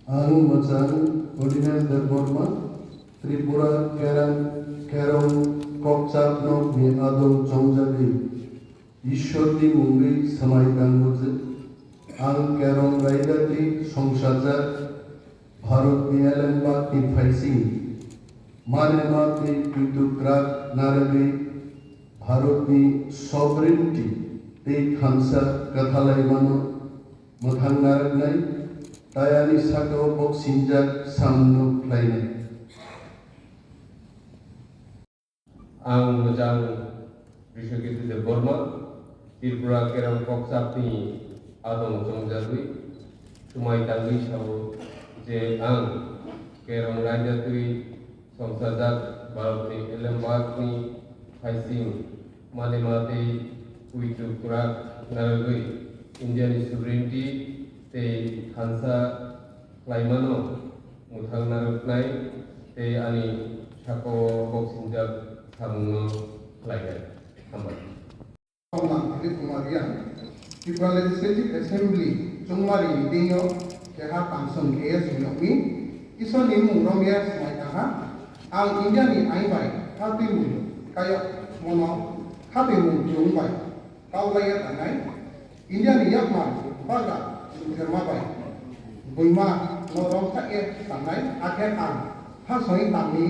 Ang Machan, Ordinance the Burma, Tripura, Kerong, Kokchap, Nok, Ni Adong, Chongjabi, Ishwati, Mumbai, Samai Kanguze, Ang Kerong Raidati, Songshaja, Bharat, Ni Alemba, Ni Faising, Manema, Ni Pitukrak, Narabi, Bharat, Ni Sovereignty, Te Khansa, Kathalai Mano, Mathang Naraknai, Tayani Sako Bok Sinjak Samno Plaine. Ang Majang Bishogit de Burma, Tripura Kerang Kokchap ni Adong Chongjarui, Sumai Tangi Shabu, Je Ang Kerang Rajatui, Somsajak, Balti Elembak ni Haising, Manemati, Puitu Kurak, Naragui, Indian sovereignty, Te Khansa Klaimano, Muthang Naruknai, Te Ani Shako Boksinjak Samno Klaigai. Hambat. Tripura Legislative Assembly, Chungmari meeting yo, Keha Pangsong KS Yokmi, Ison Nimu Romia Smaitaha, Ang India ni Aibai, Happy Mu, Kayak Mono, Happy Mu Yungbai, Kaulaya Tanai, India ni Yakman, Baga, Termabai, Buima, Lorong Sae, Tanai, Akhir Ang, Hasoi Tami,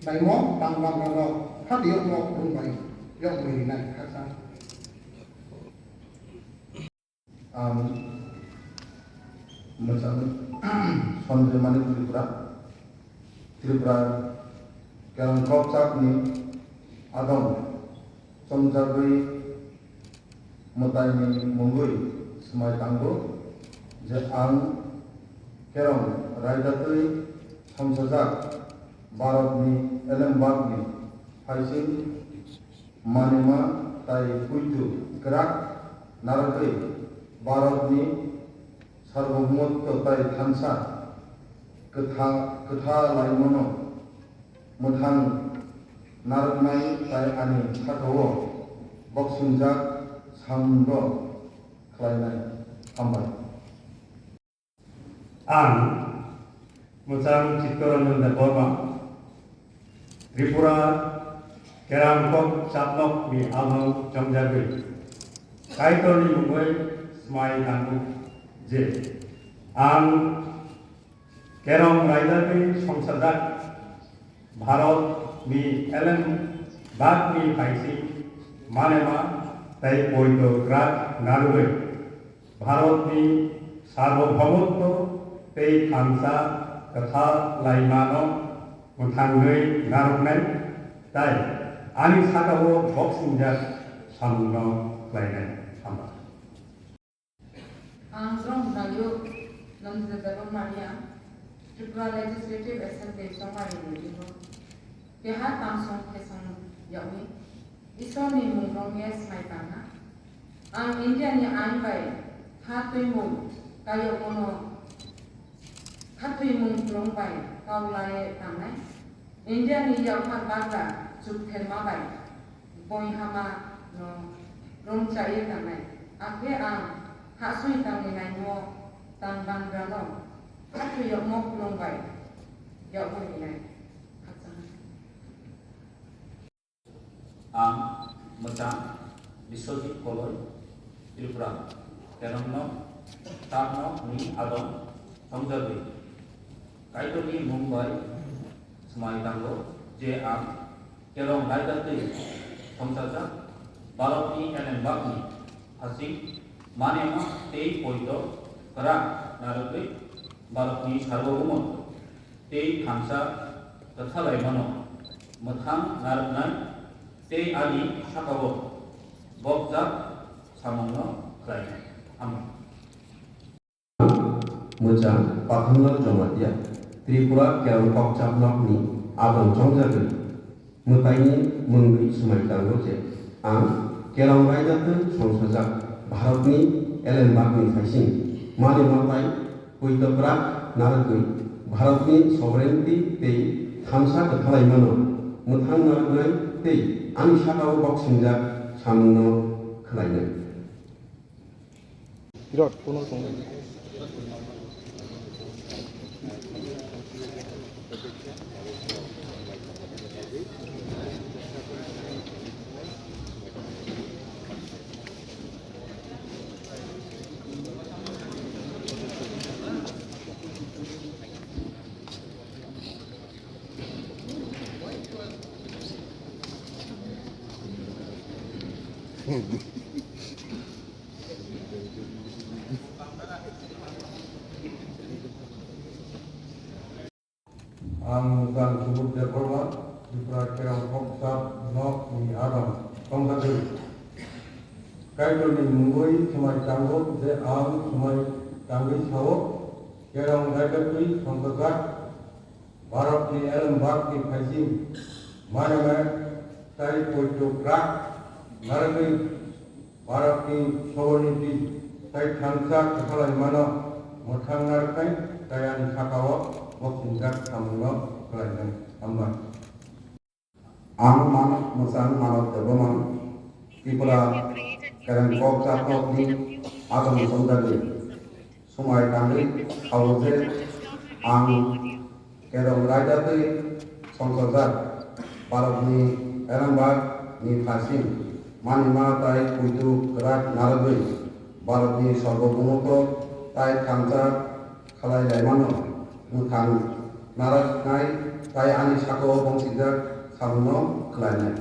Daimo, Tangbang Rano, Happy Yokmo Yungbai, Yokmi Nai, Hasan. Macam Sondre Mani Tripura Kerang Kokchap ni Adong Chongjabi Mutai ni Mungui Semai Tanggo Je Ang Kerong Raidati Somsajak Bharat ni Elembak ni Haising Manema Tai Puitu Kerak Narakui Bharat ni Sarvabhaumotto Tai Khansa Katha Laimano Muthang Naraknai Tai Ani Sakhawo Boksinjak Samno Klainai Hambai. Ang Macang Chittorananda Burma, Tripura Kerang Kokchap Nok ni Adong Chongjabi, Kaitoli Mumbai Semai Kangu Je Ang Kerong Raidati Songsajak Bharat ni Elembak ni Haising Manema Tai Poito Krak Narugui Bharat ni Sarvabhaumotto Te Khansa Katha Laimano Muthangui Naruknai Tai Ani Sakawo Boksinjak Samno Klaigai Hambat. Ang Rong Nayo Namzadaro Maria, Tripura Legislative Assembly Somari Mujibo, Keha Tangsong Kesong Yawi, Isoni Mungrong Yes Maitana, Ang India ni Anbai, Hatui Mung, Kayo Mono, Hatui Mung Rongbai, Kaulai Tanai, India ni Yawan Baga, Jukher Mabai, Boy Hama no Rong Chai Tanai, Ake Ang Hasui Tangi Naimo, Tanban Brano, Hatu Yokmok Longbai, Yokmok Inai, Ang Macang Biswajit Koloi, Tripura, Kerang Nok, Tap Nok ni Adong Chongjabi, Kaitoli Mumbai, Semai Tanggo, Je Ang Kerong Raidati Songsajak Bharat ni Elembak ni Haising Manema Te Poito Kerak Narugui Bharat ni Sarvabhaumotto Te Khansa Katha Laimano Muthang Naruknai Te Ani Sakawo Bokjak Samno Klaigai Hambat. Macam Pakhanglar Jomatia Tripura Kerang Kokchap Nok ni Adong Chongjabi Mutai ni Mungui Semai Tanggo Je Ang Kerang Raidati Songsajak Bharat ni Elembak ni Haising Manema Tai Puitu Krak Naragui Bharat ni Sovereignty Te Khansa Katha Laimano Muthang Naruknai Te Ani Sakawo Boksinjak Samno Klaigai. Virat, puno Ang dan subut de forma diperkirakan koksap nok ni adam kongkadu. Kaito ni mungoi semai tanggo de am semai tanggi sawo kerang ragatui kongkagat barok ni alam bak ni khasim mana me tai poito krak naragui barok ni sawoni di tai khangsa khalai mana mothang narkai tayan sakawa waktu kamu pelajaran tambah. Ang manok musan manok terbang Tripura kerang kok sapok ni atom songdagi sumai kandri awze ang kerang raja tu songsazar parab ni erambag ni fasim mani matai kuitu kerat naragui parab ni sarbogumoto tai kanca khalai laimano Mutan narak nai tai ani sako bongsijak samuno kelainan.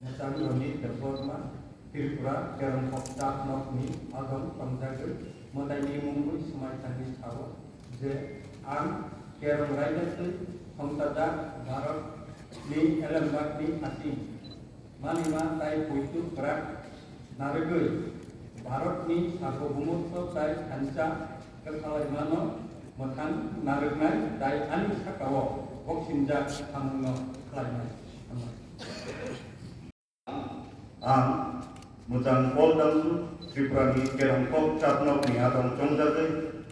Mutan noni terforma Tripura kerang koksa nokni agam pamjagur motai mungui semai tangis hawa je am kerang raja tu samsada Bharat ni elembak ni asim manima tai puitu kerak naragui Bharat ni sako bumuto tai kanca kesalai mano Makan nariknai dai ani sakawo boksinjak samuno kelainan. Ang mutan pol damsu Tripura ni kerang kok sapnok ni adong jongjate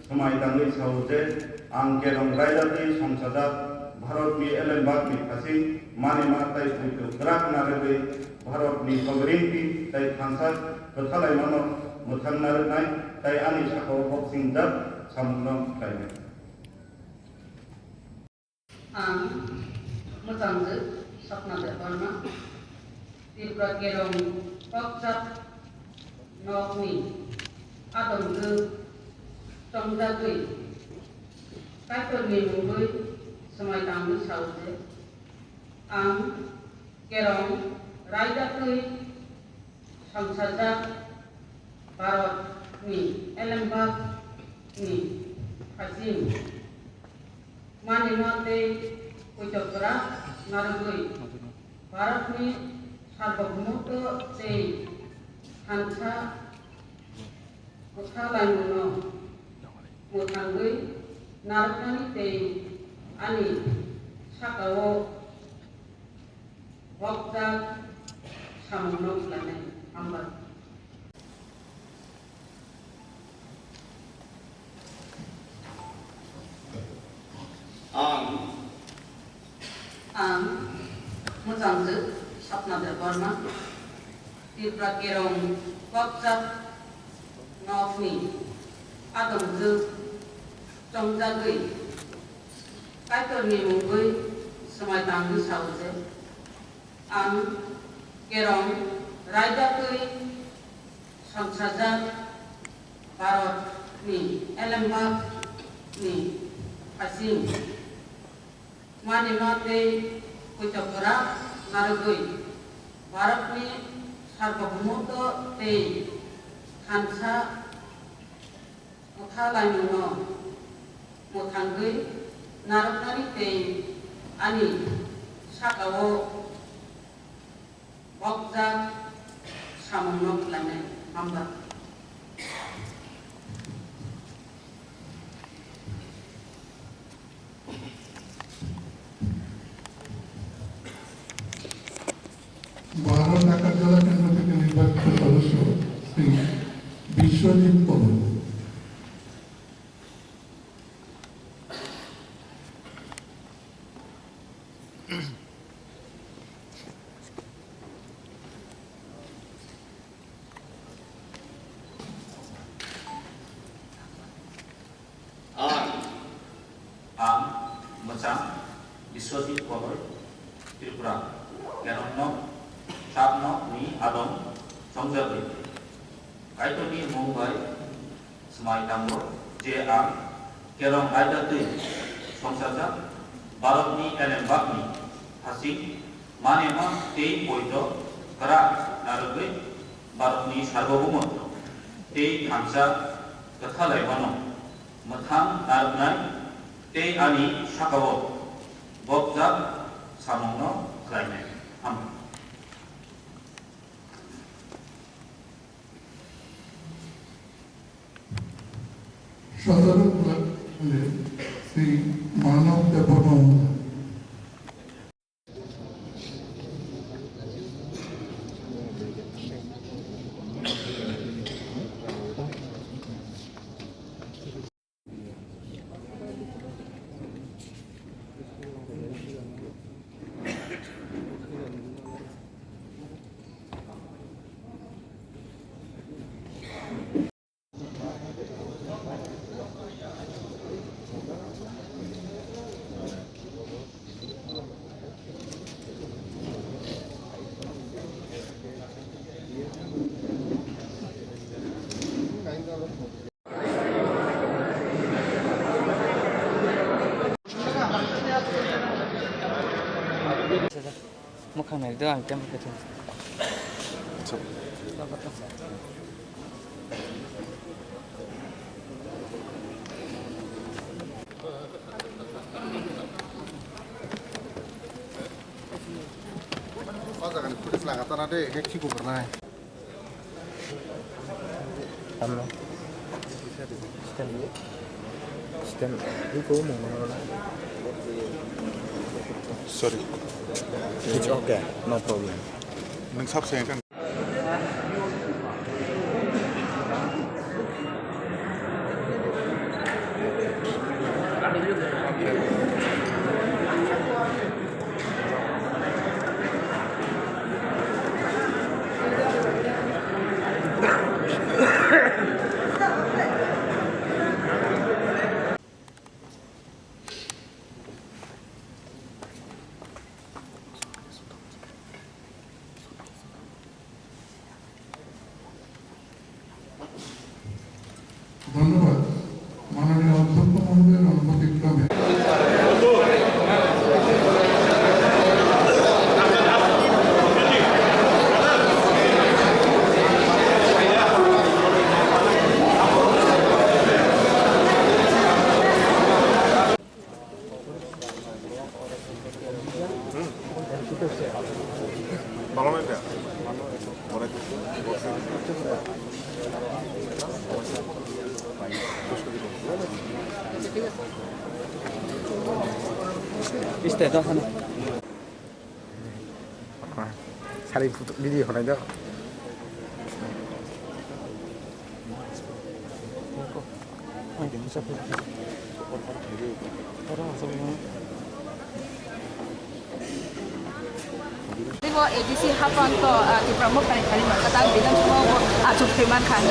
semai tangui sauje ang kerang raidate samsadat Bharat ni elembak ni khasim mani matai puitu kerak narebe Bharat ni pagrimpi tai khansat kethalai mano mutan nariknai tai ani sakawo boksinjak samuno kelainan. Ang Mutanzu Sapna de Barma Tripura kerong koksap nokni adom ge songjagui kaito ni mungui semai tanggu sauze ang kerong raidakui sangsajak Bharat ni elembak ni khasim mani mate kucokra narugui Bharat ni sarvabhumuto te hansa uthalai muno muthangui narukani te ani sakawo wakta samuno kelainan ambat. Ang Mutanzu Sapna de Barma Tripura kerong koksap nokni adom ge songjagui kaito ni mungui semai tanggu sauze ang kerong raidakui sangsajak Bharat ni elembak ni khasim mani mate kucokra narugui Bharat ni sarvabhumuto te hansa uthalai muno muthangui naruknani te ani sakawo wakjak samuno kelainan ambat. Bharat Dhaka জেলা কেন্দ্র থেকে নির্বাচিত সদস্য শ্রী বিশ্বজিৎ কমল। Ang Mutan Biswajit Koloi Tripura kerang nok sapnok ni adom songjagui kaito ni mungbai semai tanggo je ang kerang raidakui sangsajak Bharat ni elembak ni khasim mani ma te poito kerak नारगै भारतनि सार्वभौमत्व tei hamsa kathalai mano mathang nargnai tei ani sakabo bobjak samongno khlainai ham Saudara Sri Manav Devarman. Mukhang này đưa anh kem cái thứ. Jangan putus lah kata nade, kayak ciku pernah. Stand itu mau mana? Sorry. It's okay, no problem. Nang sab saya kan. ধন্যবাদ মাননীয় অধ্যক্ষ মহোদয়ের অনুমতিক্রমে Istirahat dah sana. Cari video aja. Ibu edisi hafan to di promo kali kata bidan semua acuh firman kan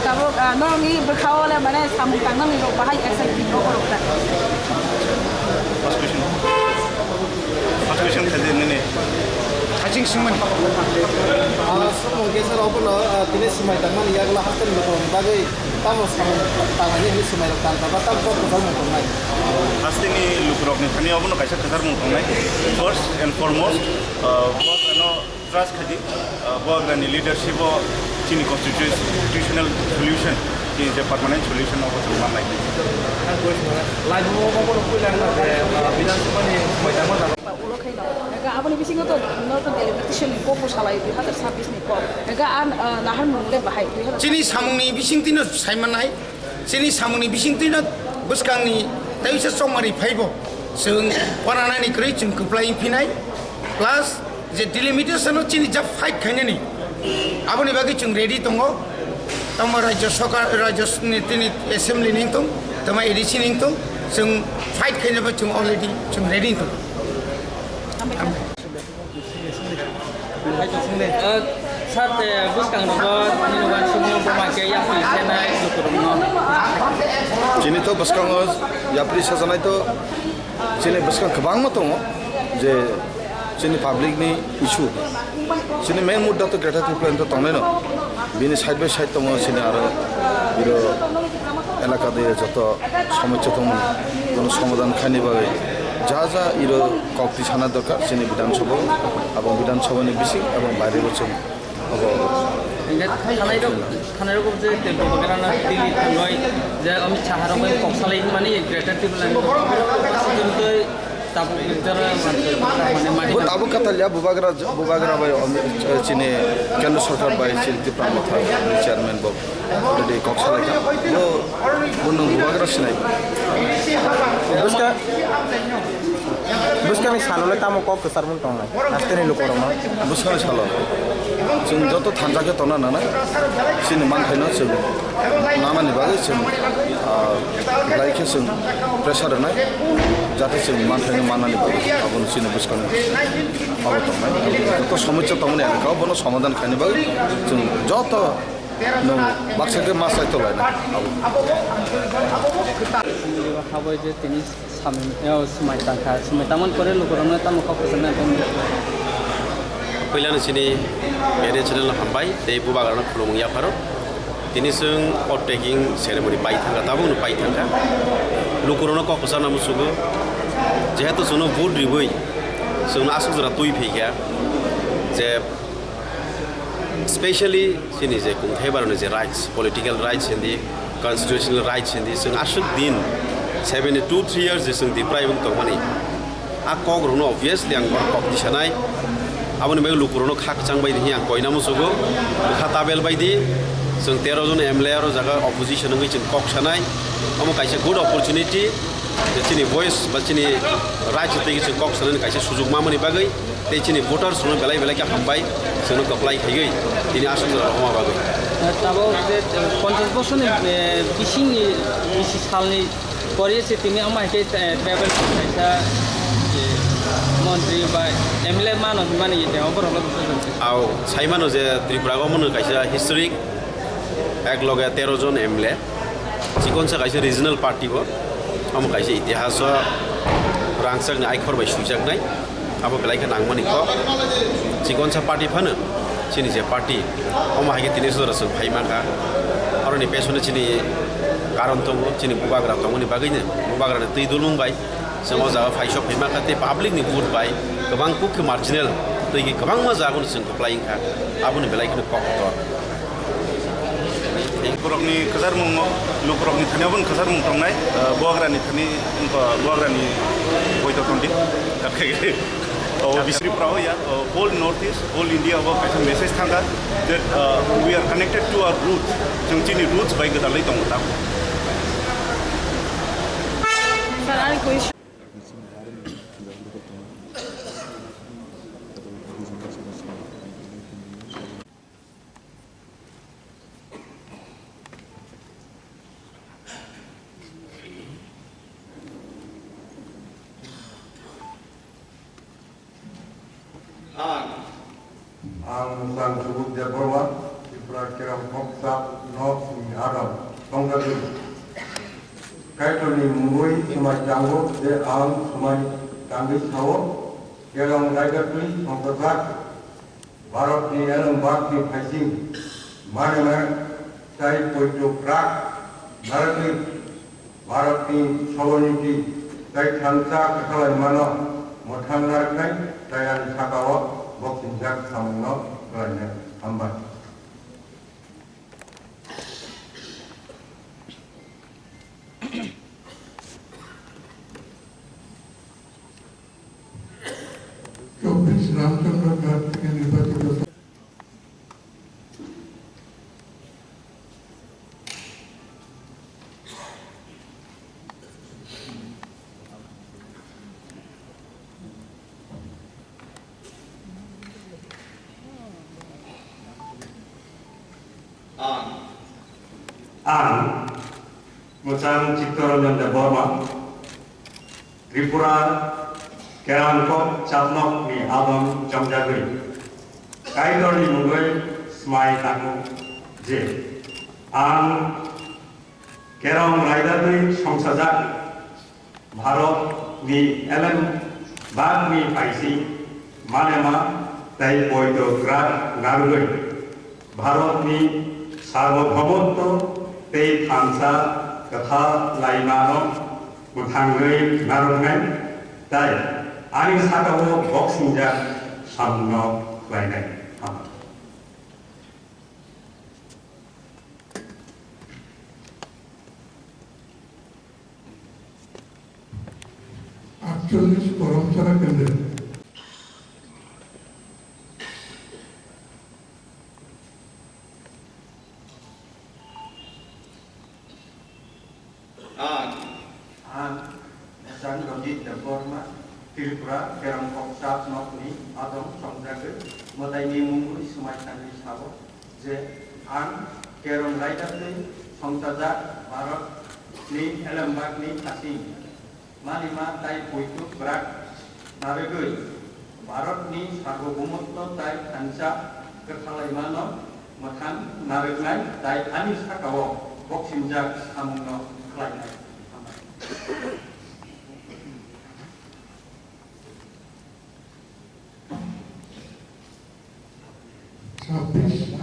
kamu nongi berkau le mana sambung kan nongi lo bahai eksak di lo korok First question tadi ni. Hacing semua. Semua kisah apa lo, kini semai tangan ia kalau hasil betul, bagai tamu sama tangannya ini semai lekan, tapi tamu kau betul betul naik. Hasil ni lukrok ni, kami apa nak kisah kesar mungkin naik. First and foremost, buat ano trust kadi, buat ani leadership o cini constitutional solution, cini permanent solution apa semua naik. Lain mau pulang bidan semua ni semai tangan. Apa ni bising itu, nonton television ni popo salai itu, hadir sabis ni kok. An nahan mungkin bahai. Sini samung ni bising tino Simon naik, sini samung ni bising tino buskang ni, tapi sesomari paybo. Seng warna ni kerja cuma kepala impinai, plus je delimitation o sini jab fight kanya ni. Apa ni bagi cuma ready tunggu, tama raja sokar raja ni tini assembly ni tung, tama edisi ni tung, seng fight kanya pun cuma already cuma ready tung. Saat buskang nomor minuman semua pemakai yang sana itu Cini tu buskang os, yapri sasana itu, cini buskang kebang mah tu, je cini public ni issue. Cini main muda tu kereta tu plan tu tome no, bini side by side tu mah cini ada, biro elaka dia jatuh sama tu mah, kono samadan khani bagai. Jaza iro kokti sana dokar, cini bidan sobo, abang bidan sobo ni bising, abang bayar bocor थानाय रकम जे बगेराना दिल्ली थांबाय जे अमित शाह रकम कक्सालाय माने greater टिबुलान Tabo कतलिया Bubagra bye चिने केंद्र सरकार bye चिल्ति प्रामथा chairman बब ready कक्सालाय वो बुन बुबागरा सिनाय बुसका में सालोले तामो कब के सरमन टंग आस्तेनि लोकरमा बुसका में सालो जों जत थानजाके तना नाना सिनि मान थायना जों नामानि बागै जों लाइके जों प्रेसार होनाय जाहाथे जों मान थायनो माननानै बागै आबुन सिनि बुसका माबा दंनाय तो समस्या तमने एलाकाव बनो समाधान खायनो बागै जों जत नों बाक्साके मा साइतो लायना हाबाय जे तिनि समायतामन करे लोकरनो तामो कब कसना पहिलानो सिनि मेरे चैनल हामबाय दे बुबागरानो खुलुमया फारो तिनि जों पट टेकिं सेरेमनी बाय थांगा दाबो बाय थांगा लोकरनो कब कसना मुसुगो जेहेतु जोनो भोट रिबै जोनो आसु जरा तुइ फैगा जे स्पेशली सिनि जे खुंथाय बारनो जे राइट्स पॉलिटिकल राइट्स हिंदी कॉन्स्टिट्यूशनल राइट्स हिंदी जों आसु दिन 72 years जों दिप्रायबो तमानि आ कग्रनो ऑब्वियसली आं कप दिसानाय आबोनि बे लुकुरनो खाकचां बायदि आं कयना मुसुगो खाताबेल बायदि जों 13 जन एमएलए आरो जागा अपोजिशन नङै जों कक सानाय आमो कायसे गुड अपॉर्चुनिटी जे चिनि वॉइस बा चिनि राइट्स तैगि जों कक सानाय कायसे सुजुग मामनि बागै ते चिनि वोटार्स नो बेलाय बेलाय का हामबाय जों कप्लाय खायै दिनि आसुन हमा बागै ताबो जे 50 बोसोरनि बिसिनि बिसि सालनि परिये तिमी आमाके ट्रैवल कैसा मंत्री बा एमएलए मानो माने देव बरला आव साइमानो जे त्रिपुरा गमनो कैसा हिस्टोरिक एक लगे 13 जन एमएलए चिकनसा कैसा रीजनल पार्टी बो हम कैसे इतिहास रांगसाग आइखर बाय सुजागनाय अब बेलायखा नांगमानि को चिकनसा पार्टी फानो चिनि जे पार्टी हम हागे तिनि सदरस फाइमाखा आरो नि पेसने चिनि कारण दङ चिनि बुबाग्रा दङनि बागैनो बुबाग्रानि दै दुलुंबाय जों जागा फाइसक फैमाखाते पाब्लिकनि भोट बाय गोबां कुक मार्जिनेल दैनि गोबां मा जागोन जों कप्लायिंखा आबुनि बेलायखनो कक्टर लुकुरकनि खजार मुं लुकुरकनि थानायावबो खजार मुं दंनाय बुबाग्रानि थानि बुबाग्रानि बयद कन्टि दाखाय बिसरिफ्राव या whole North East whole India वो कैसे मेसेज थांगा that we are connected to our roots जों जोंनि roots बाय गोदालै दङ दा Ang sang subuk dia berwa Tripura Keram Koksap Nok ni Adam Tonggalu Kaitoni Mungui Sumai Janggo De Ang Sumai Tanggi Sawo Keram Ragatui Tonggatlak Barat ni Elam Bakti Paising Manema Sai Poito Prak Narati Barat ni Sawaniti Sai Thansa Kakalai Mano Mothang Narkai Sayan Sakawa Boxing Jack Samno Garne Ambat Prince Ramchandra Kartik and Nirbachiत Ang Musang Chittaranjan Burma Tripura Kerangkok Chatnok ni Adam Jamjagui Kaidor ni Mungoi Smai Taku Je Ang Kerang Raidadui Songsajak Bharat ni Ellen Bag ni Paisi Manema Tai Poito Grad Narugui Bharat ni Sarvabhaumotto Tei Thansa Katha Lainano Muthangui Narungan Tai Ani Sakawo Boxing Jack Samno Lainai 48 করমচারা কেন্দ্রে Sang Rojit Deborma Tripura Kerang Koksat Nokni Adam Somjaga Mataini Mungui Sumai Tangri Sawo Je An Kerang Raidati Somsaja Barat Ni Elembak Ni Kasing Malima Tai Puitu Berak Naragui Barat Ni Sarvabhaumotto Tai Kansa Kertalaimano Makan Naragnai Tai Anis Hakawo Boksimjak Samungno Klainai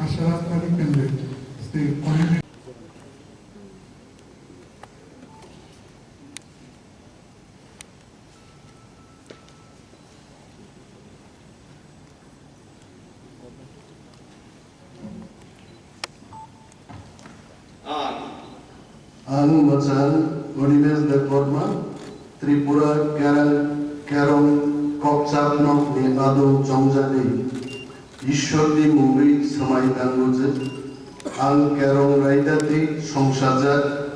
Asyarat Kali Kendri Sri Pondit Ang Macan Godimes Deborma Tripura Kerong Kokchap Nok Ni Adong Jongjani Ishwarni Mungui Samai Danguze Ang Kerong Raidati Songsajak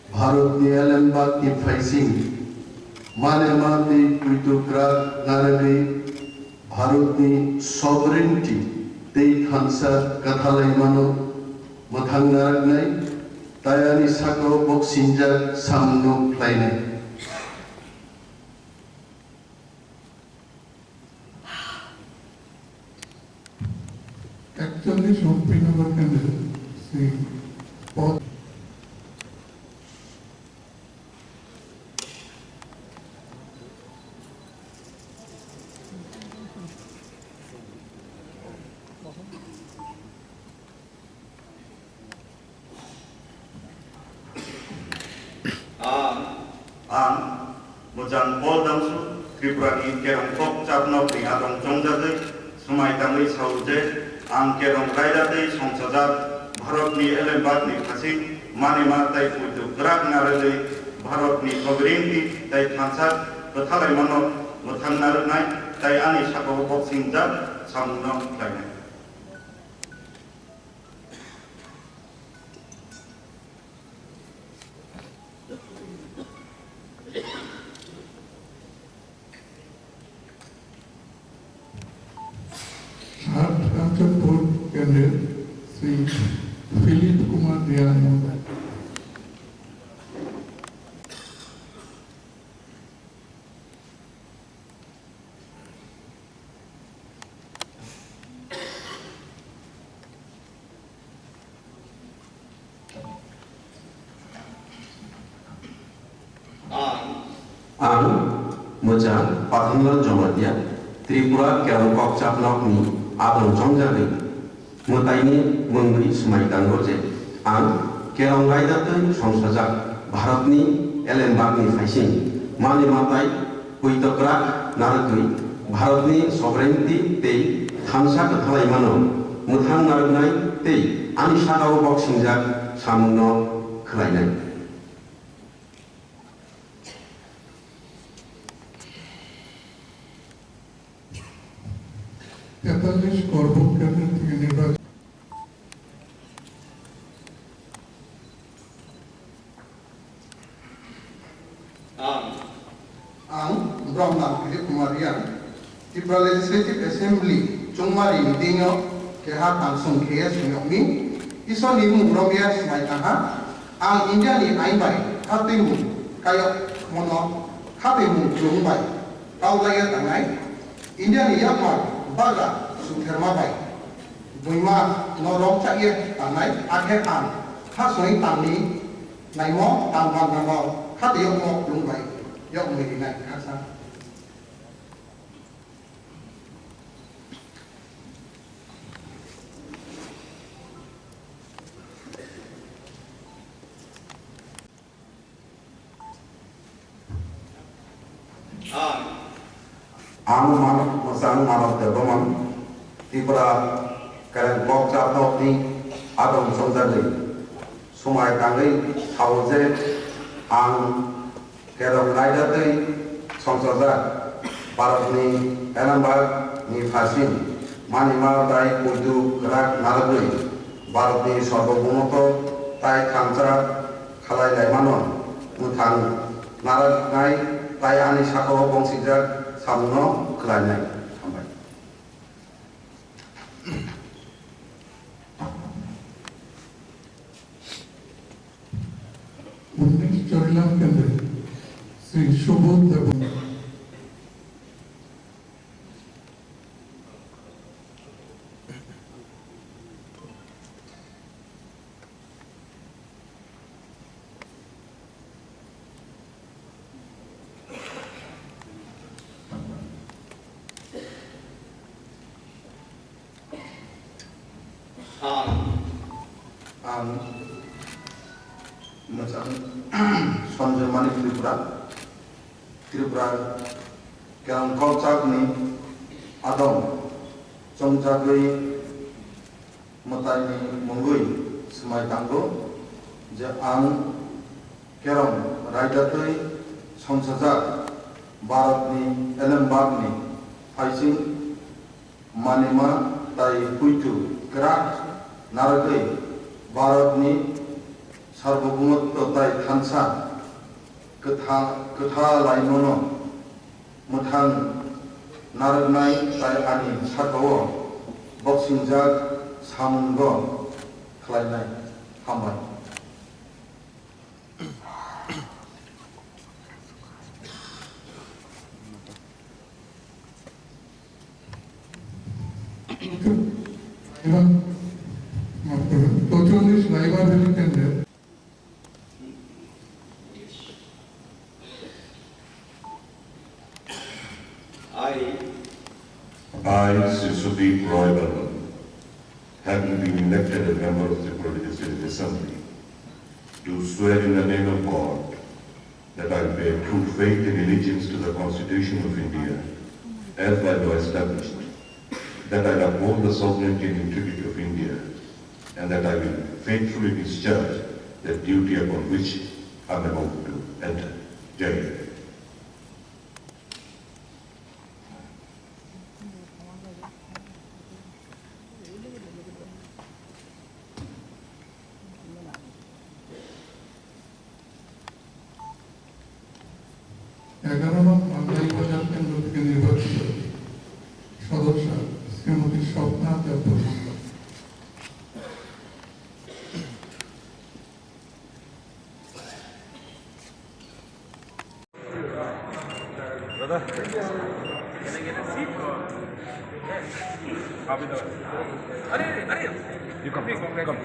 Bharat Ni Elembak Ni Faising Manema Ni Kuitukrak Naragi Bharat Ni Sovereignty Tei Khansa Kathalaimano Mathang Naragnai Tayani Sako Boksinjak Samno Plainai Actually, Shopinagar Kendra Sri Pod Mojang Pol Damsu Tripura Ni Kerong Kokchap Nok Ni Adong Jongjadai Sumai Tangri Sauje Ang Kerong Raidati Songsajat Bharat Ni Elembak Ni Kasing Manima Tai Puitu Berak Narade Bharat Ni Sovereignty Tai Khansat Bethalai Manot Muthang Narnai Tai Ani Sako Boksingjak Samno Klainai Kanchanpur Kendra Sri Philip Kumar Dyananda Ang Mojang Pathanglan Jomatia Tripura Kerong Kokchap Nokni Adong Jongjadai Mataini Mungui Sumai Tanggoje Ang Kerong Raidati Songsajak Bharatni Elembakni Faising Mani Matai Puitokrak Naragui Bharatni Sovereignty Tei Khansa Kathalaimano Muthang Naragnai Tei Ani Sakao Boksingjak Samungno Khlainai তেতাল্লিশ করভোট কেন্দ্র থেকে নির্বাচন Ang Brahma Philip Kumarian Tripura Legislative Assembly Chungmari Meetingo Keha Tangsung Kaya Sunyokni Iso Nimu Romia Sumaitaha Ang India Ni Ainbai Hatimu Kayok Mono Hatimu Jungbai Tau Laya Tangai India Ni Yakmar Baga Sutherma Bai Buima Norong Chaya Tangai Akhe An Hasoi Tangni Naimo Tangban Namo Hatiyok Mo Jungbai Yok Medina Kasa Ang Masang Manav Deborma Tripura Kerong Kokchap Nokni Adong Jongjadai Sumai Tangri Sauje Ang Kerong Raidati संसदजाक भारतनि एलामबागनि फारसिन मानिमा दाय उइदु राग नारगै भारतनि सार्वभौमत्व ताय थांचा खालायलायमानो मुथां नारगनाय ताय आनि साखौ बंसिजाक सामुनो खालायनाय हामबाय। चौड़ीलाम केंद्र श्री सुबोध देव Sanjay Manik Tripura Kerang Kolchakni Adam Chongjagui Matayni Mungui Semai Tanggo Je Ang Kerang Raidatui Sansajak Bharatni Elembagni Faising Manima Tai Puitu Kerak Naragai Bharatni सार्वभौमत्व ताय थांसा कथा लाइमोनो मुथां नारगनाय ताय आनि साखाव बक्सिंजाक सामुंगो खालायनाय हामबाय। I, Sudeep Roy Burman, having been elected a member of the Legislative Assembly, do swear in the name of God that I will bear true faith and allegiance to the Constitution of India, as by law established, that I will uphold the sovereignty and integrity of India, and that I will faithfully discharge the duty upon which I am about to enter. Jai Hind. You come. Come.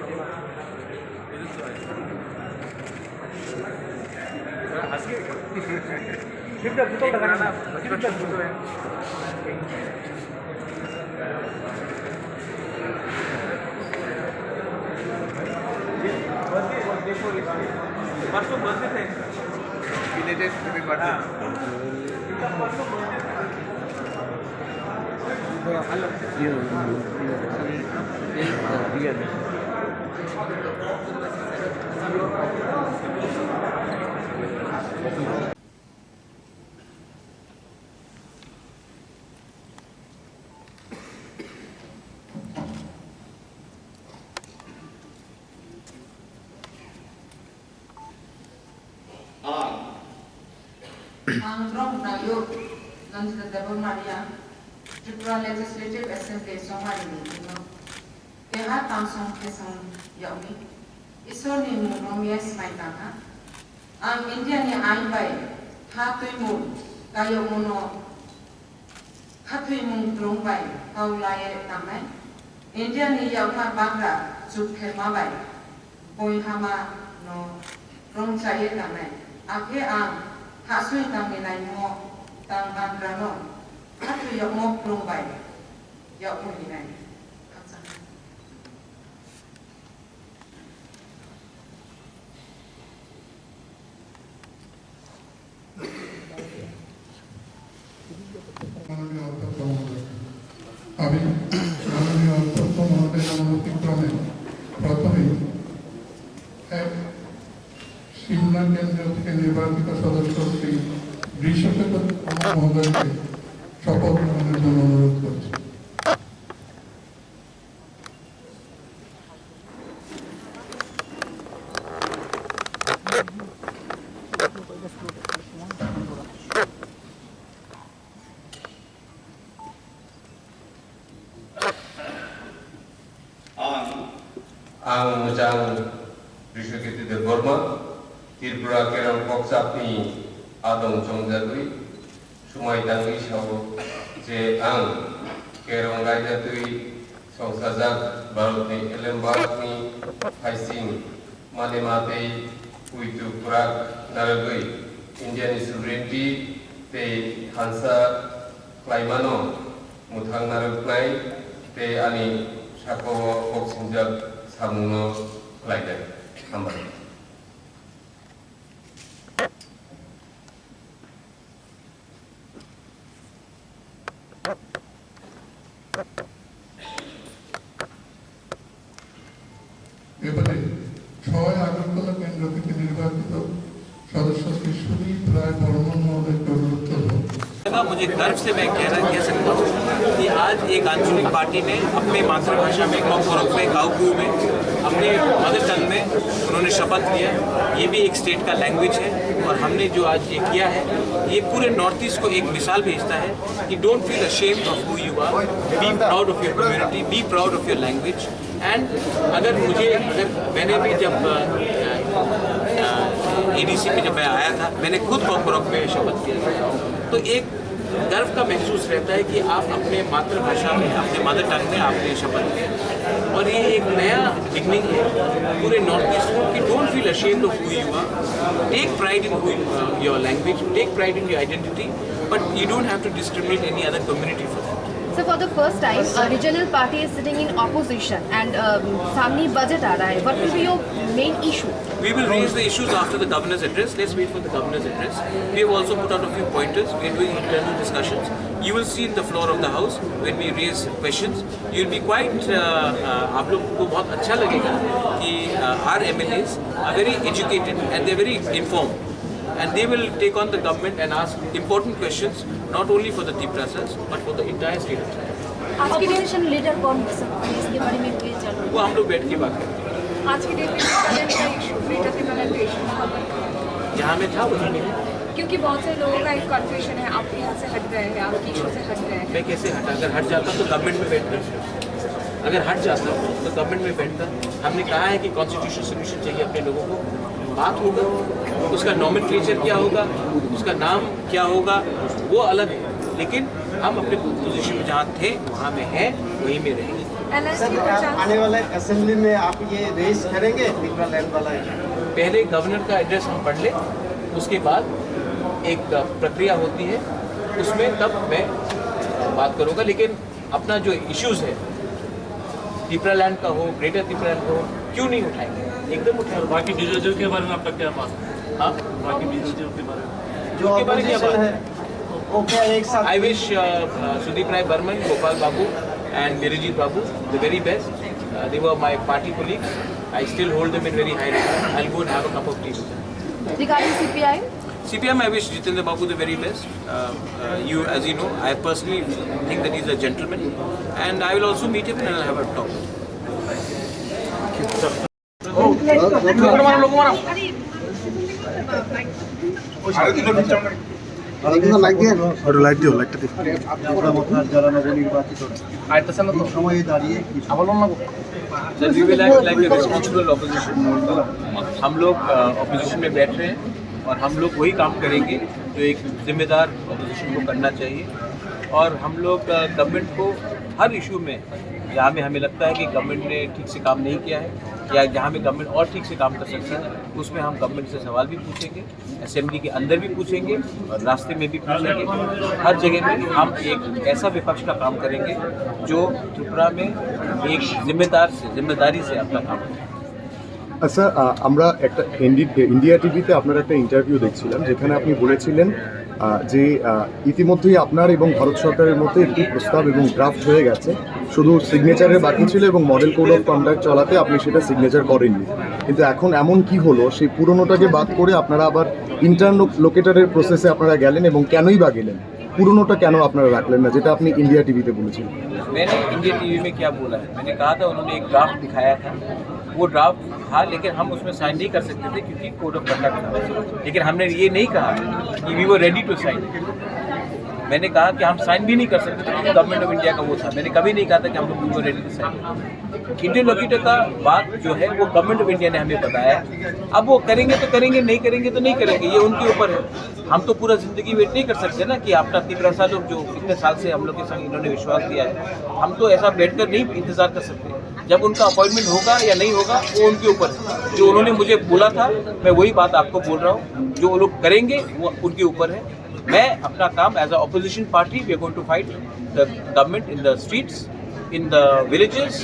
Ang Nayuk Lanjut Dewa Maria Tripura Legislative Assembly Somali Nino Keha Tamsong Kesong Yaumi Iso ni Muromia Smaitaka Ang India ni Ainbai Hatui Mun Kayo Muno Hatui Mun Trungbai Kaulaye Tamai India ni Yauma Bagra Chukhe Mabai Boy Hama no Rongchaye Tamai Ake Ang Hasui tang nilai mo tang bandrano, hatu yok mo plumbai, yok mo nilai. আমি মাননীয় অধ্যক্ষ মহোদয় অনুমতিক্রমে প্রথমে এক সিমলা কেন্দ্র থেকে নির্বাচিত সদস্য শ্রী ঋষভেন্দর মহোদয়কে শপথ গ্রহণের জন্য অনুরোধ করছি। Ang Mojang Rishiketu Burma, Tripura Kerang Koksapni Adong Chongjagui, Sumai Tangi Shabo, Je Ang Kerang Raijatui, Songsajak, Barutni Elembarni, Haising, Manemate, Uitu Purak, Naragui, Indian sovereignty, Te Hansa, Klaimano, Muthang Naragnai, Te Ani, Shakowo, Koksinjak, Samuno, Laida, Hambar. এবারে 6 আগরতলা কেন্দ্র থেকে নির্বাচিত সদস্য শ্রী সুদীপ রায় বর্মন মহোদয়কে অনুরোধ করব। मुझे गर्व से मैं कह सकता हूँ कि आज एक आंचलिक पार्टी ने अपने मातृभाषा में कोकबोरोक में काउकू में अपने मदर टंग में उन्होंने शपथ लिया। ये भी एक स्टेट का लैंग्वेज है और हमने जो आज ये किया है ये पूरे नॉर्थ ईस्ट को एक मिसाल भेजता है कि don't feel ashamed of who you are, be proud of your community, be proud of your language. And अगर मैंने भी जब ADC में जब मैं आया था मैंने खुद कोकबोरोक में शपथ किया था, तो एक गर्व का महसूस रहता है कि आप अपने मातृभाषा में अपने मदर टंग में आपने शपथ लिया और ये एक नया बिगनिंग है पूरे नॉर्थ ईस्ट को कि don't feel ashamed of who you are, take pride in your language, take pride in your identity, but you don't have to discriminate any other community for that. So for the first time, a regional party is sitting in opposition and सामने budget आ रहा है. What will be your main issue? We will raise the issues after the governor's address. Let's wait for the governor's address. We have also put out a few pointers. We are doing internal discussions. You will see in the floor of the house when we raise questions. You will be quite. आप लोग को बहुत अच्छा लगेगा कि our MLAs are very educated and they are very informed. And they will take on the government and ask important questions, not only for the Tiprasas, but for the entire state of China. आज की decision leader कौन हो सकता है इसके बारे में क्या चल रहा है? वो हम लोग बैठ के बात करेंगे। आज की डेट में टैलेंट का इशू, ग्रेटर टैलेंट का इशू जहाँ में था वहीं में, क्योंकि बहुत से लोगों का एक कन्फ्यूजन है, आप यहाँ से हट गए हैं, आपकी इशू से हट गए हैं। मैं कैसे हटा? अगर हट जाता तो गवर्नमेंट में बैठता, अगर हट जाता तो गवर्नमेंट में बैठता। हमने कहा है कि कॉन्स्टिट्यूशनल सोल्यूशन चाहिए अपने लोगों को, बात होगा, उसका नॉमेनक्लेचर क्या होगा, उसका नाम क्या होगा, वो अलग है, लेकिन हम अपने पोजीशन में जहाँ थे वहाँ में हैं, वहीं में रहेंगे। आने वाले असेंबली में आप ये रेस करेंगे त्रिपुरा लैंड वाला? पहले गवर्नर का एड्रेस हम पढ़ लें, उसके बाद एक प्रक्रिया होती है, उसमें तब मैं बात करूँगा। लेकिन अपना जो इश्यूज़ है त्रिपुरा लैंड का हो, ग्रेटर त्रिपुरा लैंड का हो, क्यों नहीं उठाएंगे? एकदम उठाएंगे। बाकी डिजर्व के बारे में आपका क्या बात है? हाँ, बाकी डिजर्व के बारे में जो के बारे में क्या बात है? ओके, एक साथ I wish Sudeep Roy Barman, Gopal Babu and Virijit Babu the very best. They were my party colleagues. I still hold them in very high regard. I'll go and have a cup of tea with them. Regarding CPI? CPM, I wish Jitendra Babu the very best. You, as you know, I personally think that he's a gentleman, and I will also meet him and I'll have a talk. We will act like a responsible opposition. हम लोग opposition में बैठ रहे हैं और हम लोग वही काम करेंगे जो एक जिम्मेदार ऑपोजिशन को करना चाहिए। और हम लोग गवर्नमेंट को हर इशू में जहाँ में हमें लगता है कि गवर्नमेंट ने ठीक से काम नहीं किया है या जहाँ में गवर्नमेंट और ठीक से काम कर सकता है, उसमें हम गवर्नमेंट से सवाल भी पूछेंगे, असेंबली के अंदर भी पूछेंगे और रास्ते में भी पूछेंगे। हर जगह में हम एक ऐसा विपक्ष का काम करेंगे जो त्रिपुरा में एक जिम्मेदारी से अपना काम करें। আচ্ছা আমরা একটা ইন্ডিয়া টিভিতে আপনার একটা ইন্টারভিউ দেখছিলাম যেখানে আপনি বলেছিলেন যে ইতিমধ্যেই আপনার এবং ভারত সরকারের মধ্যে একটি প্রস্তাব এবং ড্রাফট হয়ে গেছে, শুধু সিগনেচারের বাকি ছিল এবং মডেল কোড অফ কন্ডাক্ট চলাতে আপনি সেটা সিগনেচার করেননি। কিন্তু এখন এমন কি হলো সেই পুরনোটাকে বাদ করে আপনারা আবার ইন্টারলোকেটারের প্রসেসে আপনারা গেলেন, এবং কেনই বা গেলেন? পুরনোটা কেন আপনারা রাখলেন না, যেটা আপনি ইন্ডিয়া টিভিতে বলেছিলেন? मैंने इंडिया टीवी में क्या बोला है, मैंने कहा था उन्होंने एक ड्राफ्ट दिखाया था, वो ड्राफ्ट था लेकिन हम उसमें साइन नहीं कर सकते थे क्योंकि कोड ऑफ कंडक्ट था। लेकिन हमने ये नहीं कहा कि we were ready to sign. मैंने कहा कि हम साइन भी नहीं कर सकते थे क्योंकि गवर्नमेंट ऑफ इंडिया का वो था। मैंने कभी नहीं कहा था कि हम लोग we were ready to sign. Interlocutor का बात जो है वो गवर्नमेंट ऑफ इंडिया ने हमें बताया। अब वो करेंगे तो करेंगे, नहीं करेंगे तो नहीं करेंगे, ये उनके ऊपर है। हम तो पूरा जिंदगी वेट नहीं कर सकते ना कि अपना 13 लोग जो इतने साल से हम लोग के संग इन्होंने विश्वास दिया है, हम तो ऐसा बैठकर नहीं इंतजार कर सकते। जब उनका अपॉइंटमेंट होगा या नहीं होगा वो उनके ऊपर है। जो उन्होंने मुझे बोला था मैं वही बात आपको बोल रहा हूँ, जो वो लोग करेंगे वो उनके ऊपर है। मैं अपना काम as a opposition party we are going to fight the government in the streets, in the villages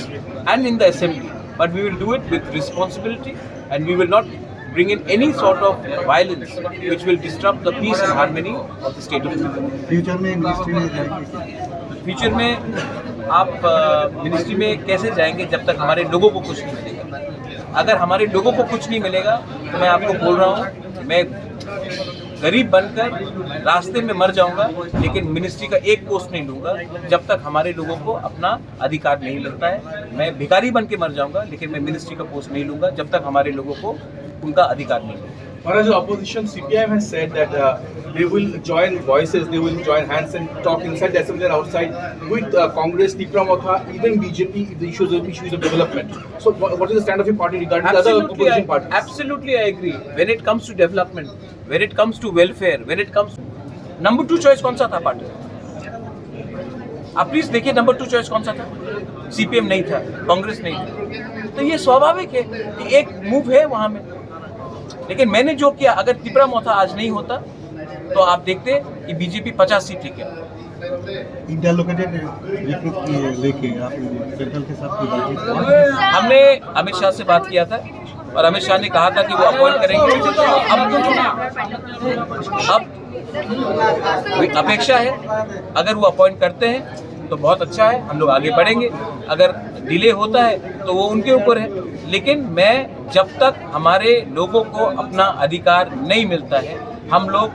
and in the assembly, but we will do it with responsibility and we will not bring in any sort of violence which will disrupt the peace and harmony of the state of India. Future में ministry में जाएंगे? Future में आप ministry में कैसे जाएंगे जब तक हमारे लोगों को कुछ नहीं मिलेगा? अगर हमारे लोगों को कुछ नहीं मिलेगा तो मैं आपको बोल रहा हूँ मैं गरीब बनकर रास्ते में मर जाऊंगा, लेकिन मिनिस्ट्री का एक पोस्ट नहीं लूंगा जब तक हमारे लोगों को अपना अधिकार नहीं मिलता है। मैं भिखारी बन के मर जाऊंगा, लेकिन मैं मिनिस्ट्री का पोस्ट नहीं लूंगा जब तक हमारे लोगों को उनका अधिकार नहीं मिलेगा। Or as opposition, CPIM has said that they will join voices, they will join hands and talk inside the assembly and outside with Congress, Tipra Motha, even BJP, the issues of development. So what is the stand of your party regarding the other opposition parties? Absolutely, I agree. When it comes to development, when it comes to welfare, when it comes to number 2 choice कौन सा था party? आप please देखिए number 2 choice कौन सा था? CPM नहीं था, कांग्रेस नहीं था। तो ये स्वाभाविक है कि एक मूव है वहां में। लेकिन मैंने जो किया, अगर तिपरा मोथा आज नहीं होता तो आप देखते कि बीजेपी 50 सीट लेके इंटरलोकेटेड लेके आप सेंट्रल के साथ हमने अमित शाह से बात किया था और अमित शाह ने कहा था कि वो अपॉइंट करेंगे। अब अपेक्षा है अगर वो अपॉइंट करते हैं तो बहुत अच्छा है, हम लोग आगे बढ़ेंगे। अगर डिले होता है तो वो उनके ऊपर है, लेकिन मैं जब तक हमारे लोगों को अपना अधिकार नहीं मिलता है हम लोग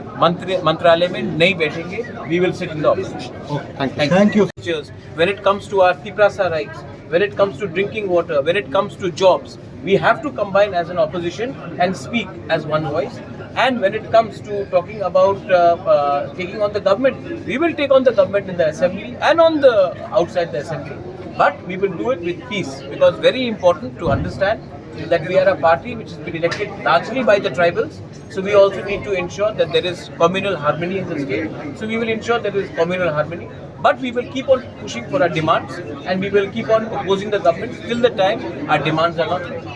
मंत्रालय में नहीं बैठेंगे। We will sit in the opposition. Thank you. When it comes to our Tiprasa rights, when it comes to drinking water, when it comes to jobs, we have to combine as an opposition and speak as one voice. And when it comes to talking about taking on the government, we will take on the government in the assembly and on the outside the assembly. But we will do it with peace, because very important to understand that we are a party which has been elected largely by the tribals. So we also need to ensure that there is communal harmony in the state. So we will ensure there is communal harmony. But we will keep on pushing for our demands and we will keep on opposing the government till the time our demands are not met.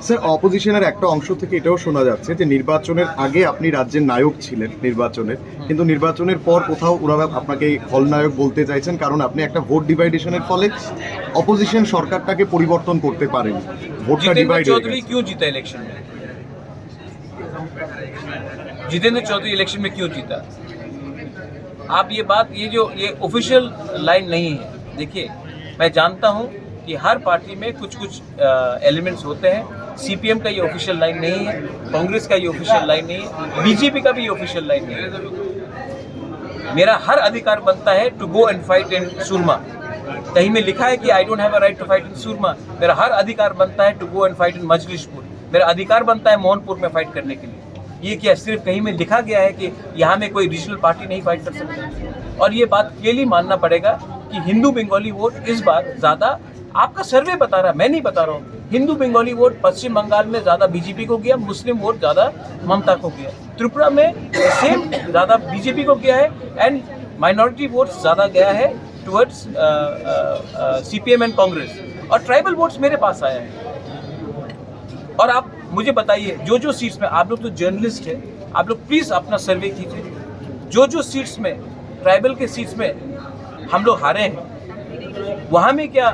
Sir, অপোজিশনের একটা অংশ থেকে এটাও শোনা যাচ্ছে যে নির্বাচনের আগে আপনি রাজ্যের নায়ক ছিলেন নির্বাচনের, কিন্তু নির্বাচনের পর কোথাও ওরা আপনাকে খলনায়ক বলতে চাইছেন, কারণ আপনি একটা ভোট ডিভাইডেশনের ফলে অপোজিশন সরকারটাকে পরিবর্তন করতে পারেন। ভোটটা ডিভাইড হয়ে चौधरी क्यों जीता इलेक्शन में? जितेंद्र चौधरी इलेक्शन में क्यों जीता? आप ये बात, ये ऑफिशियल लाइन नहीं है। देखिए, मैं जानता हूँ कि हर पार्टी में कुछ एलिमेंट्स होते हैं। सीपीएम का ये ऑफिशियल लाइन नहीं है, कांग्रेस का ये ऑफिशियल लाइन नहीं है, बीजेपी का भी ऑफिशियल लाइन नहीं है। मेरा हर अधिकार बनता है to go and fight in Surma. कहीं में लिखा है कि I don't have a right to fight in Surma. मेरा हर अधिकार बनता है to go and fight in Majlispur. मेरा अधिकार बनता है मोहनपुर में फाइट करने के लिए। ये क्या सिर्फ कहीं में लिखा गया है कि यहाँ में कोई रीजनल पार्टी नहीं फाइट कर सकती? और ये बात क्लियरली मानना पड़ेगा कि हिंदू बंगाली वोट इस बार ज़्यादा, आपका सर्वे बता रहा, मैं नहीं बता रहा हूँ, हिंदू बंगाली वोट पश्चिम बंगाल में ज़्यादा बीजेपी को गया, मुस्लिम वोट ज़्यादा ममता को गया। त्रिपुरा में सेम ज़्यादा बीजेपी को गया है एंड माइनॉरिटी वोट्स ज़्यादा गया है टुवर्ड्स सीपीएम एंड कांग्रेस, और ट्राइबल वोट्स मेरे पास आया है। और आप मुझे बताइए, जो सीट्स में, आप लोग तो जर्नलिस्ट हैं, आप लोग प्लीज़ अपना सर्वे कीजिए, जो सीट्स में, ट्राइबल के सीट्स में हम लोग हारे हैं, वहाँ में क्या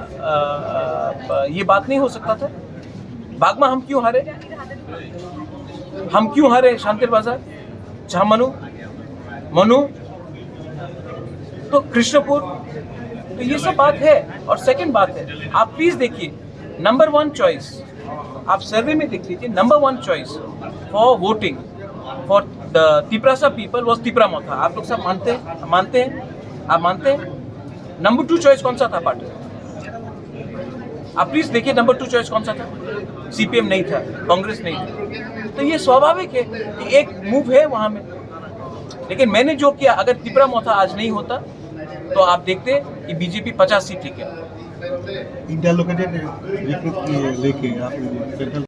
ये बात नहीं हो सकता था? बागमा हम क्यों हारे? हम क्यों हारे शांतिर बाजार, झामनु, मनु, तो कृष्णपुर, तो ये सब बात है। और सेकंड बात है, आप प्लीज देखिए नंबर 1 चॉइस, आप सर्वे में देख लीजिए, number 1 choice for voting for the Tiprasa people was Tipra Motha. आप लोग सब मानते हैं? आप मानते हैं? नंबर 2 चॉइस कौन सा था पार्टी? आप प्लीज देखिए नंबर 2 चॉइस कौन सा था? CPM नहीं था, कांग्रेस नहीं था। तो ये स्वाभाविक है कि एक मूव है वहां में। लेकिन मैंने जो किया, अगर तिपरा मोथा आज नहीं होता तो आप देखते कि बीजेपी 50 सीट लेके इंडिया लोकेटेड लेके आप